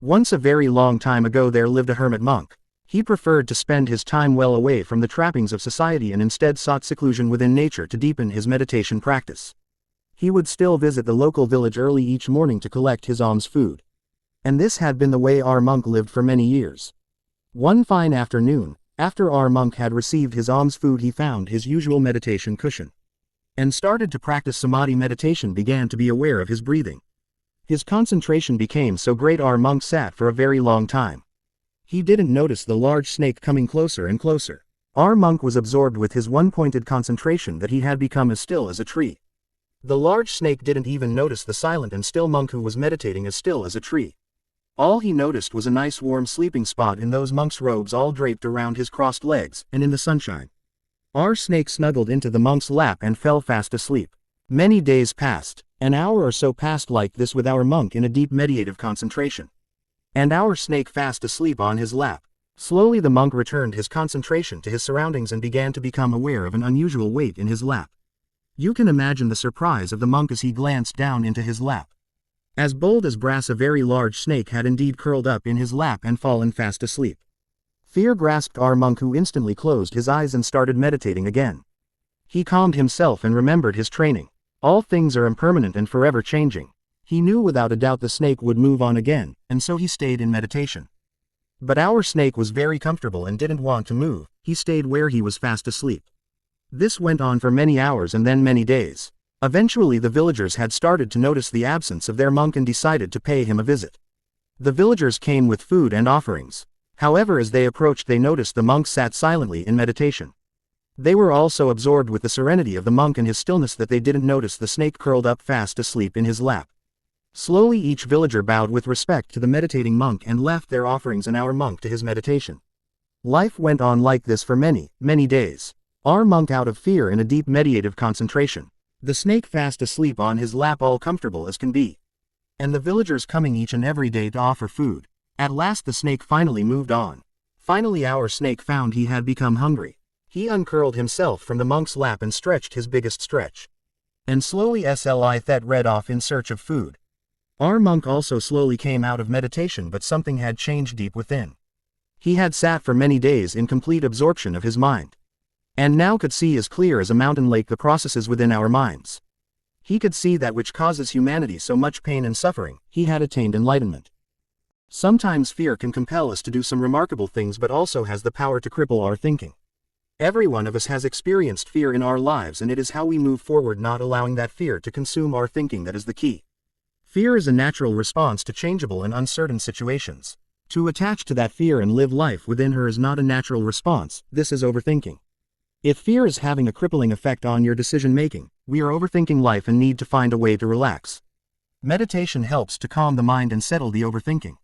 Once a very long time ago there lived a hermit monk. He preferred to spend his time well away from the trappings of society and instead sought seclusion within nature to deepen his meditation practice. He would still visit the local village early each morning to collect his alms food. And this had been the way our monk lived for many years. One fine afternoon, after our monk had received his alms food, he found his usual meditation cushion and started to practice samadhi meditation, began to be aware of his breathing. His concentration became so great our monk sat for a very long time. He didn't notice the large snake coming closer and closer. Our monk was absorbed with his one-pointed concentration that he had become as still as a tree. The large snake didn't even notice the silent and still monk who was meditating as still as a tree. All he noticed was a nice warm sleeping spot in those monk's robes all draped around his crossed legs, and in the sunshine. Our snake snuggled into the monk's lap and fell fast asleep. Many days passed. An hour or so passed like this with our monk in a deep meditative concentration. And our snake fast asleep on his lap. Slowly the monk returned his concentration to his surroundings and began to become aware of an unusual weight in his lap. You can imagine the surprise of the monk as he glanced down into his lap. As bold as brass, a very large snake had indeed curled up in his lap and fallen fast asleep. Fear grasped our monk, who instantly closed his eyes and started meditating again. He calmed himself and remembered his training. All things are impermanent and forever changing. He knew without a doubt the snake would move on again, and so he stayed in meditation. But our snake was very comfortable and didn't want to move. He stayed where he was fast asleep. This went on for many hours and then many days. Eventually the villagers had started to notice the absence of their monk and decided to pay him a visit. The villagers came with food and offerings. However, as they approached they noticed the monk sat silently in meditation. They were all so absorbed with the serenity of the monk and his stillness that they didn't notice the snake curled up fast asleep in his lap. Slowly each villager bowed with respect to the meditating monk and left their offerings and our monk to his meditation. Life went on like this for many, many days. Our monk out of fear in a deep meditative concentration. The snake fast asleep on his lap, all comfortable as can be. And the villagers coming each and every day to offer food. At last the snake finally moved on. Finally our snake found he had become hungry. He uncurled himself from the monk's lap and stretched his biggest stretch. And slowly that read off in search of food. Our monk also slowly came out of meditation, but something had changed deep within. He had sat for many days in complete absorption of his mind. And now could see as clear as a mountain lake the processes within our minds. He could see that which causes humanity so much pain and suffering. He had attained enlightenment. Sometimes fear can compel us to do some remarkable things, but also has the power to cripple our thinking. Every one of us has experienced fear in our lives, and it is how we move forward, not allowing that fear to consume our thinking, that is the key. Fear is a natural response to changeable and uncertain situations. To attach to that fear and live life within her is not a natural response. This is overthinking. If fear is having a crippling effect on your decision-making, we are overthinking life and need to find a way to relax. Meditation helps to calm the mind and settle the overthinking.